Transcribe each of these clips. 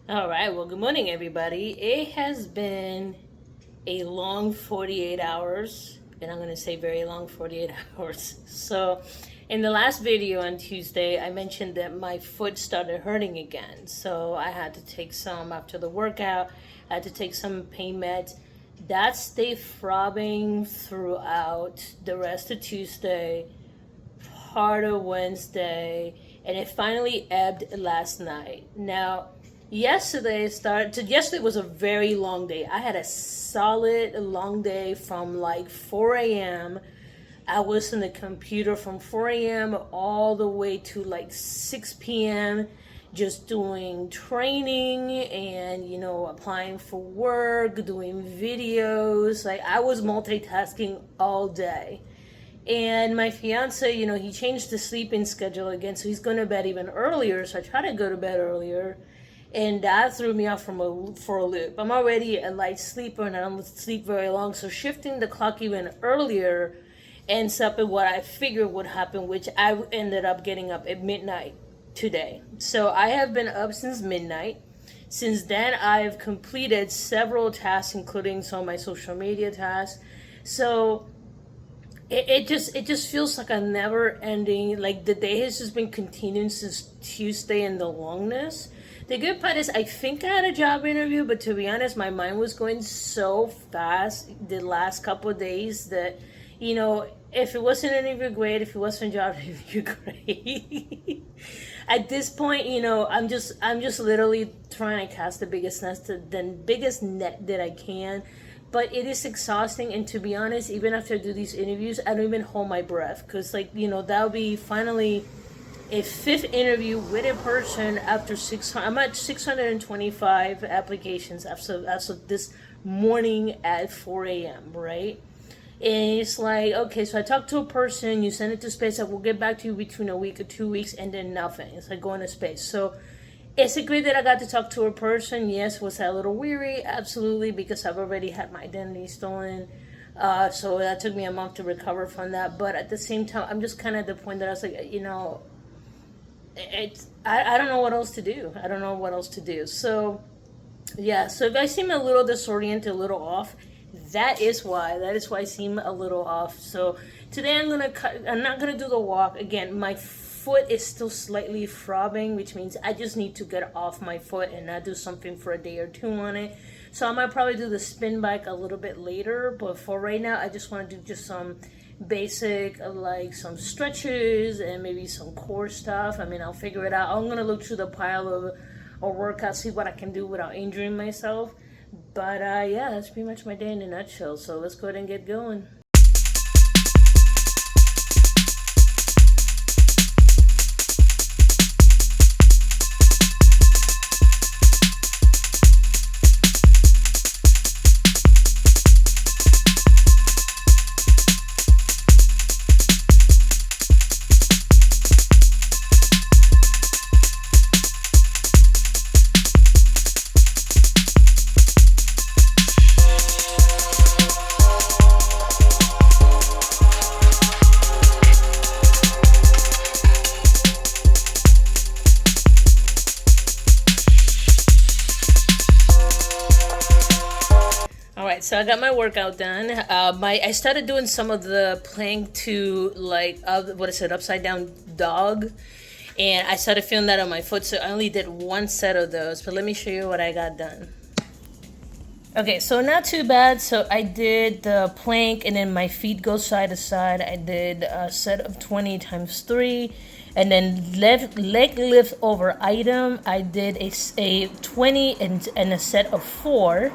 All right, well, good morning, everybody. It has been a long 48 hours, and I'm going to say very long 48 hours. So, in the last video on Tuesday, I mentioned that my foot started hurting again. So, I had to take some after the workout, I had to take some pain meds. That stayed throbbing throughout the rest of Tuesday, part of Wednesday, and it finally ebbed last night. Now, yesterday was a very long day. I had a solid long day from like 4 a.m. I was in the computer from 4 a.m. all the way to like 6 p.m. just doing training and applying for work, doing videos. Like I was multitasking all day. And my fiance, he changed the sleeping schedule again, so he's going to bed even earlier. So I try to go to bed earlier, and that threw me off for a loop. I'm already a light sleeper, and I don't sleep very long. So shifting the clock even earlier ends up in what I figured would happen, which I ended up getting up at midnight today. So I have been up since midnight. Since then, I've completed several tasks, including some of my social media tasks. So it just feels like a never ending, like the day has just been continuing since Tuesday in the longness. The good part is I think I had a job interview, but to be honest, my mind was going so fast the last couple of days that, if it wasn't an interview, great. If it wasn't a job interview, great. At this point, I'm just literally trying to cast the biggest net that I can. But it is exhausting, and to be honest, even after I do these interviews, I don't even hold my breath, because that'll be finally a fifth interview with a person after 600. I'm at 625 applications as of this morning at 4 a.m. Right, and it's like, okay, so I talked to a person, you send it to space, I will get back to you between a week or 2 weeks, and then nothing. It's like going to space. So is it great that I got to talk to a person? Yes. Was I a little weary? Absolutely, because I've already had my identity stolen. So that took me a month to recover from that. But at the same time, I'm just kind of at the point that I was like, I don't know what else to do. I don't know what else to do. So, yeah. So if I seem a little disoriented, a little off, that is why. That is why I seem a little off. So today I'm not gonna do the walk again. My foot is still slightly throbbing, which means I just need to get off my foot and not do something for a day or two on it. So I might probably do the spin bike a little bit later, but for right now, I just want to do just some basic, like some stretches and maybe some core stuff. I mean, I'll figure it out. I'm gonna look through the pile of workouts, see what I can do without injuring myself. But yeah, that's pretty much my day in a nutshell. So let's go ahead and get going. All right, so I got my workout done. I started doing some of the plank to upside down dog, and I started feeling that on my foot. So I only did one set of those, but let me show you what I got done. Okay, so not too bad. So I did the plank, and then my feet go side to side. I did a set of 20 times 3, and then leg lift over item. I did a 20 and a set of 4.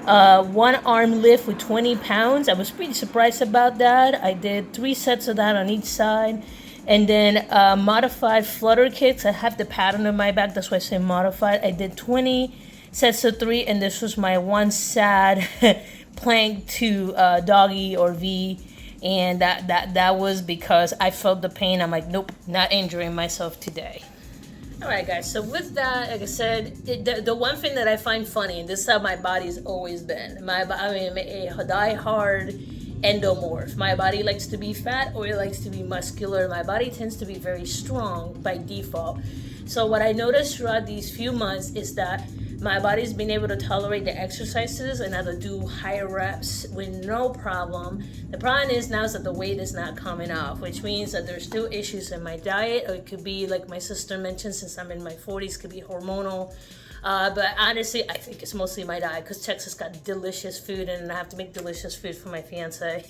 One arm lift with 20 pounds. I was pretty surprised about that. I did 3 sets of that on each side. And then modified flutter kicks. I have the pattern on my back, that's why I say modified. I did 20 sets of 3, and this was my one sad plank to doggy or V. And that was because I felt the pain. I'm like, nope, not injuring myself today. All right, guys. So with that, like I said, the one thing that I find funny, and this is how my body's always been. I'm a die-hard endomorph. My body likes to be fat or it likes to be muscular. My body tends to be very strong by default. So what I noticed throughout these few months is that my body's been able to tolerate the exercises and how to do higher reps with no problem. The problem is now is that the weight is not coming off, which means that there's still issues in my diet, or it could be, like my sister mentioned, since I'm in my 40s, could be hormonal. But honestly, I think it's mostly my diet, because Texas got delicious food, and I have to make delicious food for my fiance.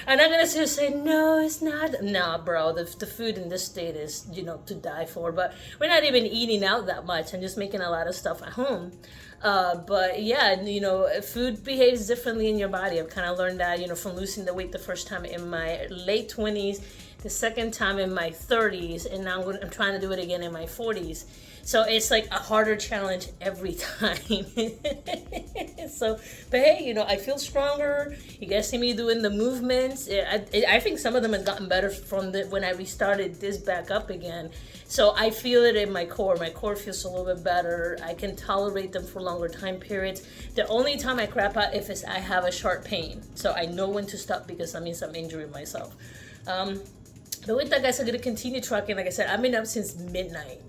I'm not gonna say no, it's not. Nah, bro, the food in this state is, to die for. But we're not even eating out that much. I'm just making a lot of stuff at home. But yeah, food behaves differently in your body. I've kind of learned that, from losing the weight the first time in my late 20s, the second time in my 30s, and now I'm trying to do it again in my 40s. So it's like a harder challenge every time. But hey, I feel stronger. You guys see me doing the movements. I think some of them have gotten better from when I restarted this back up again. So I feel it in my core. My core feels a little bit better. I can tolerate them for longer time periods. The only time I crap out if I have a sharp pain. So I know when to stop, because that means I'm injuring myself. But with that, guys, I'm going to continue trucking. Like I said, I've been up since midnight.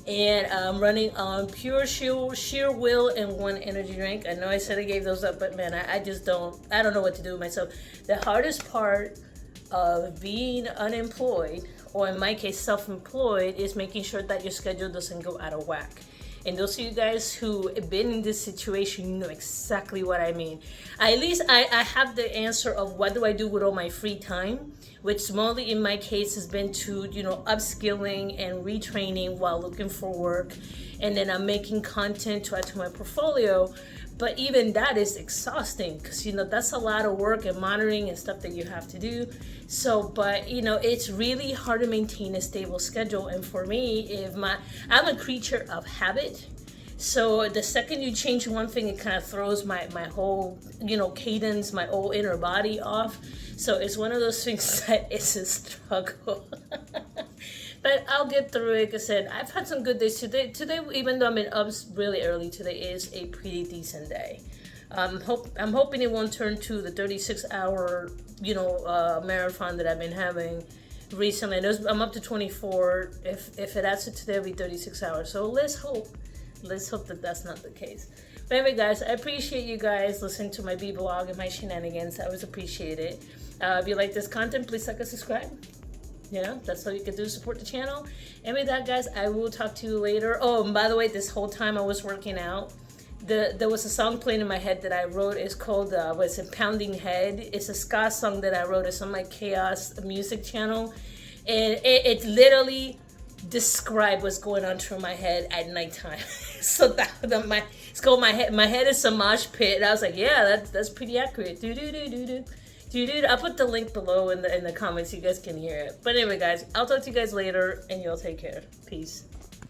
And I'm running on pure sheer will and one energy drink. I know I said I gave those up, but man, I don't know what to do with myself. The hardest part of being unemployed, or in my case self-employed, is making sure that your schedule doesn't go out of whack. And those of you guys who have been in this situation, you know exactly what I mean. At least I have the answer of what do I do with all my free time, which mostly in my case has been to, upskilling and retraining while looking for work. And then I'm making content to add to my portfolio. But even that is exhausting, because, that's a lot of work and monitoring and stuff that you have to do. So, but, it's really hard to maintain a stable schedule. And for me, I'm a creature of habit. So the second you change one thing, it kind of throws my whole, cadence, my whole inner body off. So it's one of those things that is a struggle. But I'll get through it. Like I said, I've had some good days today. Today, even though I'm in ups really early, today is a pretty decent day. I'm hoping it won't turn to the 36-hour, marathon that I've been having recently. I'm up to 24. If it adds to today, it'll be 36 hours. So let's hope that that's not the case. But anyway, guys, I appreciate you guys listening to my B-blog and my shenanigans. I always appreciate it. If you like this content, please like and subscribe. That's all you can do to support the channel. And with that, guys, I will talk to you later. Oh, and by the way, this whole time I was working out, there was a song playing in my head that I wrote. It's called, Pounding Head. It's a ska song that I wrote. It's on my Khayos music channel. And it literally described what's going on through my head at nighttime. So it's called My Head is a Mosh Pit. And I was like, yeah, that's pretty accurate. Do-do-do-do-do. Dude, I'll put the link below in the comments so you guys can hear it. But anyway, guys, I'll talk to you guys later, and you'll take care. Peace.